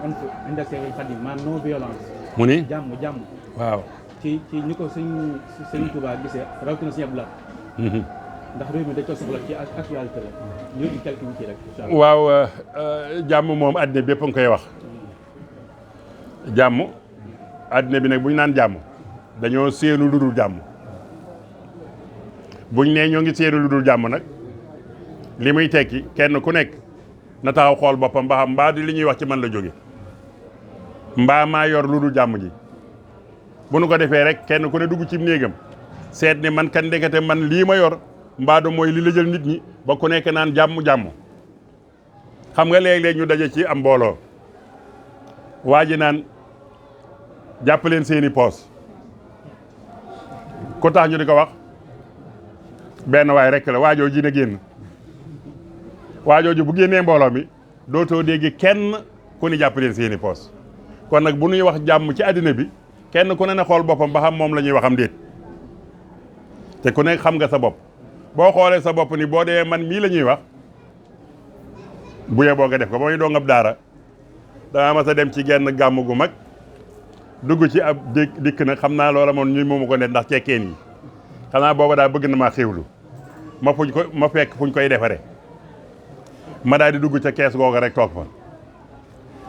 on fo inda Seexul Xadim maanaam non violence. mu ni jàmm. waaw. ci ñi ko sëñ Touba gisee rawatina sëñ Abdou Lahad. ndax réew mi dañ ko soxla ci actualité la ñu ngi quelque ci rek incha allah. waaw jàmm moom àddina bépp a nga koy wax. jàmm àddina bi nag bu ñu naan jàmm dañoo séenu lu dul jàmm buñ nee ñoo ngi séenu lu dul jàmm nag li muy tekki kenn ku nekk na taxaw xool boppam ba xam mbaa di li ñuy wax ci man la jóge mbaa maa yor lu dul jàmm ji bu nu ko defee rek kenn ku ne dugg ci néegam seet ni man kan ndekete man lii ma yor mbaadu mooy li la jël nit ñi ba ku nekk naan jàmm xam nga léeg-léeg ñu daje ci am mbooloo waa ji naan jàpp leen seeni poos ku tax ñu di ko wax benn waay rek la waajoo ji na génn waajooju bu génnee mbooloo mi dootoo dégg kenn ku ni jàpp leen seeni poos kon nag bu ñuy wax jàmm ci àddina bi kenn ku ne na xool boppam ba xam moom la ñuy waxam déet te ku nekk xam nga sa bopp boo xoolee sa bopp ni boo dee man mii la ñuy wax bu yeboo nga def ko ba muy doo ngab daara danga mas a dem ci genn gàmm gu mag dugg ci ab dikk nag xam naa loola moom ñu moomu ko ne ndax cekkeen yi xam naa booba daa bëgg na maa xéwlu ma fekk fuñ koy defare ma daal di dugg ca kees googa rek toog fa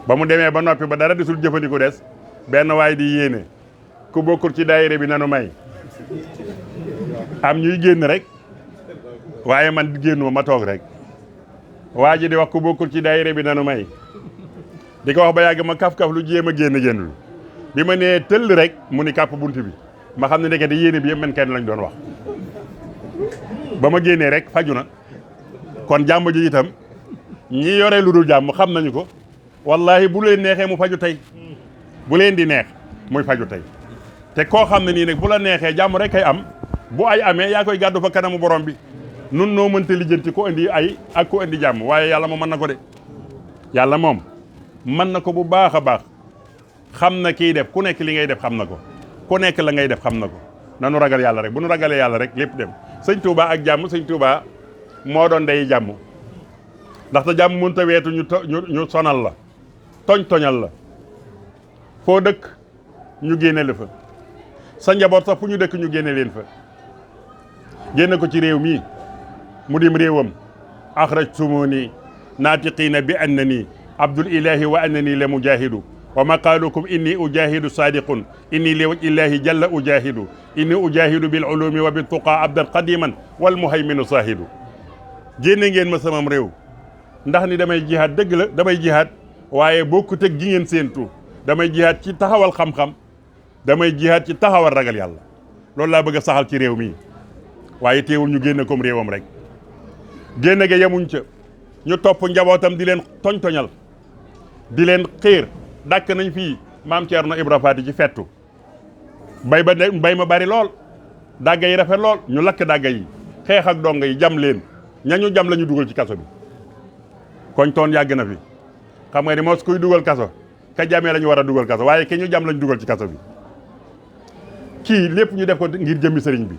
ba mu demee ba noppi ba dara desul jëfandiku des benn waay di yéene ku bokkul ci daayira bi nanu may am ñuy génn rek waaye man génnuma ma toog rek waa ji di wax ku bokkul ci daayira bi nanu may di ko wax ba yàgg ma kaf-kaf lu jéem a génnul bi ma nee tëll rek mu ni kàpp bunt bi ma xam ne ndeke di yéene bi yëpp man kenn lañ doon wax ba ma génnee rek faju na kon jàmm ji itam ñi yore lu dul jàmm xam nañu ko wallahi bu leen neexee mu faju tey bu leen di neex muy faju tey te koo xam ne nii nag bu la neexee jàmm rek kay am bu ay amee yaa koy gàddu fa kanamu borom bi nun noo mënta lijjanti ko indi ay ak ko indi jàmm waaye yàlla moom mën na ko de yàlla moom mën na ko bu baax a baax xam na kiy def ku nekk li ngay def xam na ko ku nekk la ngay def xam na ko nanu ragal yàlla rek bu nu ragalee yàlla rek lépp dem sëñ Touba ak jàmm sëñ Touba moo doon day jàmm ndaxte jàmm mënut a weetu ñu sonal la toñal la foo dëkk ñu génne la fa sa njaboot sax fu ñu dëkk ñu génne leen fa génne ko ci réew mii mu dim réewam axrajtumuni naatiqiina bi annani abdul ilahi wa annani la mujahidu wa maqaalukum inni ujahidu sadiqun inni li wajhi illahi jalla ujahidu inni ujahidu bil ulumi wa bit tuqa abdan qadiman wal muhayminu sahidu génne ngeen ma samam réew ndax ni damay jihaad dëgg la damay jihaad waaye bokkut ak gi ngeen séentu damay jihaad ci taxawal xam-xam damay jihaad ci taxawal ragal yàlla loolu laa bëgg a saxal ci réew mi waaye teewul ñu génne comme réewam rek génne ga yemuñ ca ñu topp njabootam di leen toñal di leen xiir dàkk nañ fii maam Thierno Ibra Faty ci fettu mbay ma bari lool dàgga yi rafet lool ñu lakk dàgga yi xeex ak donga yi jam leen ñañu jam la ñu dugal ci kaso bi koñ toon yàgg na fi xam nga ni mos kuy dugal kaso ka jamee la ñu war a dugal kaso waaye ki ñu jam la ñu dugal ci kaso bi kii lépp ñu def ko ngir jëmmi sëriñ bi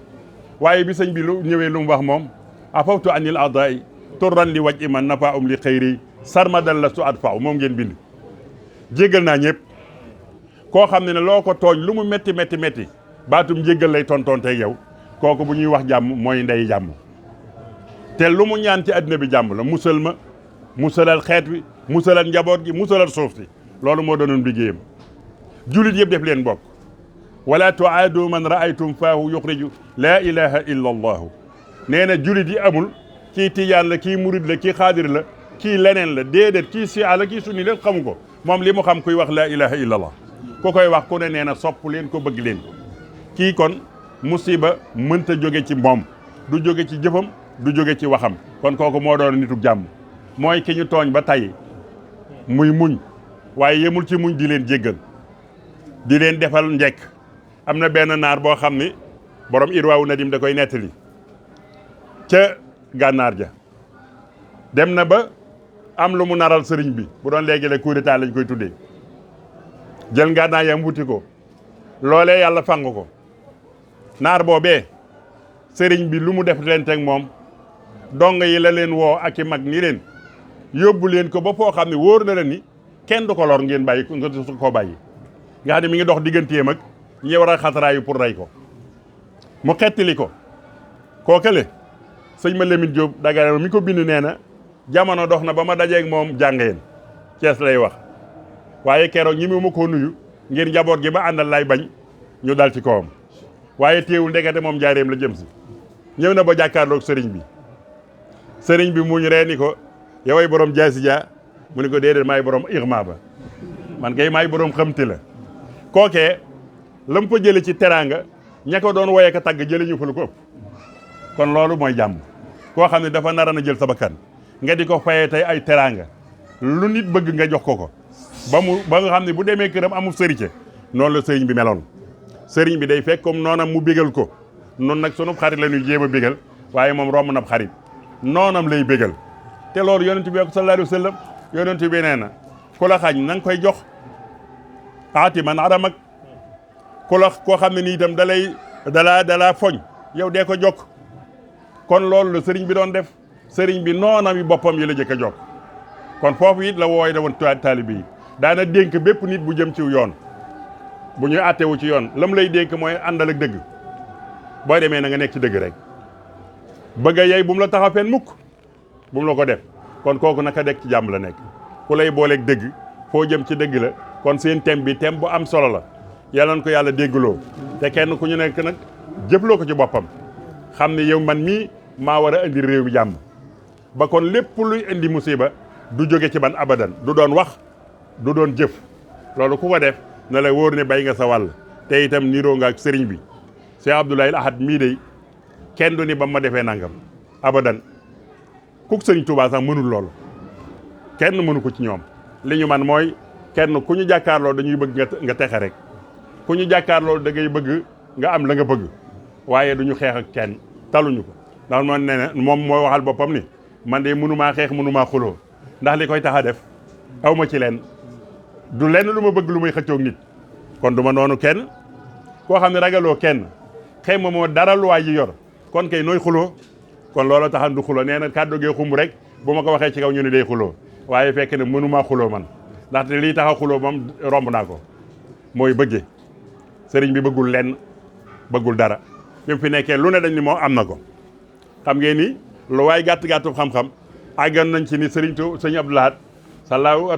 waaye bi sëñ bi lu ñëwee lu mu wax moom afawtu anil a'da'i turran li waj iman nafa li xëyri sarmadan la su at faaw moom ngeen bind jéggal naa ñëpp koo xam ne ne loo ko tooñ lu mu métti baatum jéggal lay tontonteeg yow kooku bu ñuy wax jàmm mooy ndey jàmm te lu mu ñaan ci àddina bi jàmm la musal ma musalal xeet wi musalal njaboot gi musalal suuf si loolu moo doonoon liggéeyam julit yëpp def leen bokk wala tuaadu man raaytum faahu yuxriju laa ilaha illa allahu nee na julit yi amul kii tijaan la kii murid la kii xaadir la kii leneen la déedéet kii siya la kii sunni leen xamu ko moom li mu xam kuy wax laa ilaha illa allah ku koy wax ku ne nee na sopp leen ko bëgg leen kii kon musiba mënta jóge ci moom du jóge ci jëfam du jóge ci waxam kon kooku moo doon nitu jàmm mooy ki ñu tooñ ba tey muy muñ waaye yemul ci muñ di leen jéggal di leen defal njekk am na benn naar boo xam ni borom irwaawu nadim da koy nettali ca gànnaar ja dem na ba am lu mu naral sëriñ bi bu doon léegi la coup d'état lañ koy tuddee jël ngànnaar yam wuti ko loolee yàlla fang ko naar boobee sëriñ bi lu mu def leen teg moom dong yi la leen woo ak i mag ni leen yóbbu leen ko ba foo xam ne wóor na la ni kenn du ko lor ngeen bàyyi nga su koo bàyyi nga xam ne mi ngi dox digganteem ak ñi war a xataraayu pour rey ko mu xettili ko kookale sëñ ma Lamine Diop Dagana mi ko bind nee na jamono dox na ba ma dajeeg moom jàngeen Cees lay wax waaye keroog ñi ma koo nuyu ngir njaboot gi ma àndal lay bañ ñu dal ci kawam waaye téewul ndekete moom njaareem la jëm si ñëw na ba jàkkaarloog sëriñ bi muñ ree ni ko yoway borom jaasi ja mu ni ko déedéet maay borom irma ba man kay maay borom xamti la kookee la mu fa jële ci teraanga ña ko doon woye ka tagg jële ñu fa lu ko ëpp kon loolu mooy jàmm koo xam ne dafa nara na jël sa bakkan nga di ko fayee tey ay teraanga lu nit bëgg nga jox ko ba nga xam ne bu demee këram amul sëriñ noonu la sëriñ bi meloon sëriñ bi day fekk comme noonam mu bégal ko noonu nag sunu xarit la ñuy jéem a bégal waaye moom romb na xarit noonam lay bégal te loolu yonent bi sallallahu alayhi wa sallam yonent bi nee na ku la xañ na nga koy jox aati man aramak ku la koo xam ne nii itam dalaa foñ yow dee ko jokk kon loolu la sëriñ bi doon def sëriñ bi noonam yi boppam yi la jëkk a jokk kon foofu it la wooy da woon taalibe yi daana dénk bépp nit bu jëm ci yoon bu ñuy àttewu ci yoon lam lay dénk mooy àndal ak dëgg boo demee na nga nekk ci dëgg rek bëgg a yey bu mu la tax a fen mukk bu mu la ko def kon kooku naka dekk ci jàmm la nekk ku lay booleeg dëgg foo jëm ci dëgg la kon seen thème bi thème bu am solo la yàlla na ko yàlla déggloo te kenn ku ñu nekk nag jëfloo ko ci boppam xam ne yow man mii maa war a indi réew mi jàmm ba kon lépp luy indi musiba du jóge ci man abadan du doon wax du doon jëf loolu ku ko def na la wóor ne bay nga sa wàll te itam niroo nga ak sëriñ bi Cheikh Abdoulaye Ahad mii de kenn du ni ba ma defee nangam abadan ku sëriñ Touba sax mënul loolu kenn mënu ko ci ñoom li ñu man mooy kenn ku ñu jàkkaarloo dañuy bëgg nga texe rek ku ñu jàkkaarloo da ngay bëgg nga am la nga bëgg waaye duñu xeex ak kenn taluñu ko ndax moom nee na moom mooy waxal boppam ni man de mënumaa xeex mënumaa xuloo ndax li koy tax a def aw ma ci leen du lenn lu ma bëgg lu may xëccoog nit kon du ma noonu kenn koo xam ne ragaloo kenn xëy ma moo dara lu waay yi yor kon kay nooy xuloo kon loolu taxan du xuloo nee na kàddu gee xumb rek bu ma ko waxee ci kaw ñu ne day xuloo waaye fekk ne mënumaa xuloo man ndaxte lii tax a xuloo moom romb naa ko mooy bëgge sëriñ bi bëggul lenn bëggul dara bi mu fi nekkee lu ne dañ ni moo am na ko xam ngeen ni lu waay gàtt-gàttu xam-xam àggan nañ ci ni sëñ Abdou Lahad sallaahu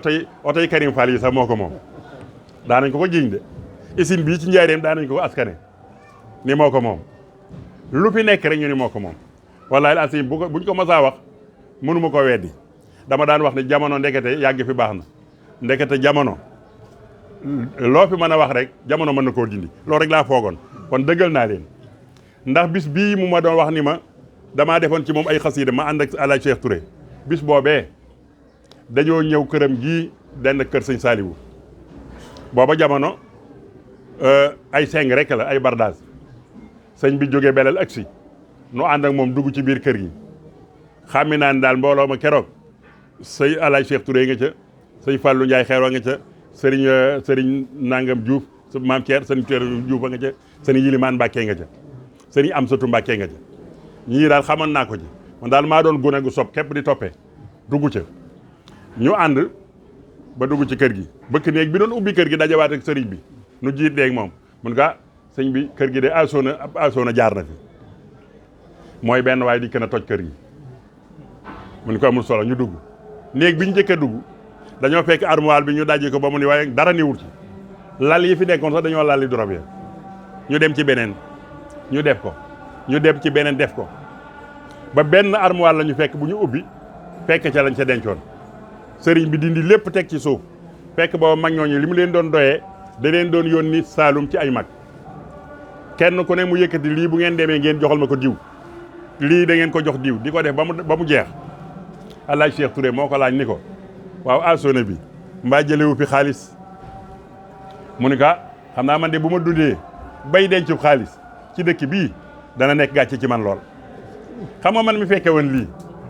otoy Karim Fall yi sax moo ko moom daanañ ko jiiñ de usine bii ci njaareem daanañ ko askane ni moo ko moom lu fi nekk rek ñu ni moo ko moom wallaahi asim buñ ko mosaa wax mënuma ko weddi dama daan wax ne jamono ndekete yàgg fi baax na ndekete jamono loo fi mën a wax rek jamono mën na koo dindi loolu rek laa foogoon kon dëggal naa leen ndax bis bii mu ma doon wax ni ma damaa defoon ci moom ay xasiida ma ànd ak Alaaji Cheikh Touré bis boobee dañoo ñëw këram gii denn kër sëñ Saliou booba jamono ay seng rek la ay bardaas sëñ bi jógee belal agsi nu ànd ak moom dugg ci biir kër gi xàmmi naa ne daal mbooloo ma keroog sëñ Alaaji Cheikh Touré nga ca sëñ Fallou Ndiaye xeeroo nga ca sëriñ Nangam Diouf maam Thier sëriñ Thier Diouf nga ca sëriñ Yilimaan Mbàkke nga ca sëriñ Amsatu Mbàkke nga ca ñii daal xamoon naa ko ci man daal maa doon gune gu sob képp di toppee dugg ca ñu ànd ba dugg ci kër gi bëkk néeg bi doon ubbi kër gi dajawaat ak sëriñ bi nu jiit léegi moom mun nga sëñ bi kër gi de asoona jaar na fi mooy benn waaye di kën a toj kër gi mun ko amul solo ñu dugg néeg bi ñu njëkk a dugg dañoo fekk armoire bi ñu dajji ko ba mu ni waaye dara niwul ci lal yi fi nekkoon sax dañoo lal li dorob ya ñu dem ci beneen ñu def ko ñu dem ci beneen def ko ba benn armoire la ñu fekk bu ñu ubbi fekk ca lañ ca dencoon sëriñ bi dindi lépp teg ci suuf fekk booba mag ñooñu li mu leen doon doyee da leen doon yónni Saalum ci ay mag kenn ku ne mu yëkkati lii bu ngeen demee ngeen joxal ma ko diw lii da ngeen ko jox diw di ko def ba mu jeex Alaaji Cheikh Touré moo ko laaj ni ko waaw asona bi mbaa jëlewu fi xaalis mu ni ko xam naa man de bu ma dundee bay dencub xaalis ci dëkk bii dana nekk gàcce ci man lool xam nga man mi fekke woon lii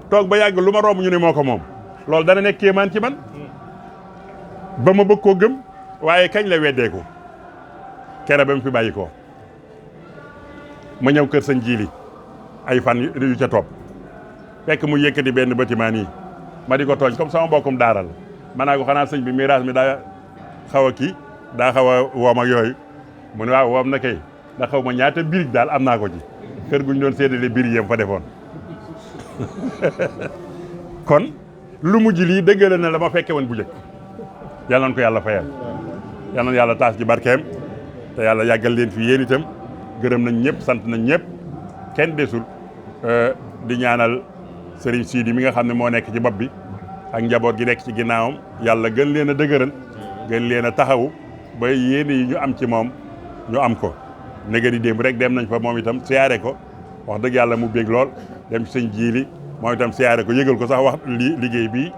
toog ba yàgg lu ma romb ñu ne moo ko moom loolu dana nekk kéemaan ci man ba ma bëgg koo gëm waaye kañ la weddeeku kere ba mu fi bàyyi ko ma ñëw kër sëñ Jiili ay fan yu ca topp fekk mu yëkkati benn bâtiment nii ma di ko tooñ comme sama mbokkum daara la man naa ko xanaa sëñ bi miraas mi daa xaw a kii daa xaw a woom ak yooyu mu ne waaw woom na kay ndax xaw ma ñaata birig daal am naa ko ci kër gu ñu doon séddale birig yam fa defoon kon lu mujj lii dëggale na la ma fekke woon bu njëkk yàlla na ko yàlla fayal yàlla na yàlla taas ci barkeem te yàlla yàggal leen fi yéen itam gërëm nañ ñëpp sant nañ ñëpp kenn desul di ñaanal Serigne Sidi mi nga xam ne moo nekk ci bopp bi ak njaboot gi nekk ci ginnaawam yàlla gën leen a dëgëral gën leen a taxawu ba yéene yi ñu am ci moom ñu am ko néga di démb rek dem nañ fa moom itam siyaare ko wax dëgg yàlla mu bég lool dem ci sëñ jiili moom itam siyaare ko yëgal ko sax wax liggéey bii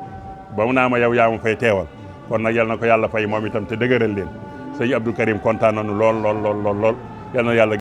ba mu naa ma yow yaa ma fay teewal kon nag yal na ko yàlla fay moom itam te dëgëral leen sëñ Abdou Karim kontaan nañu lool yal na yàlla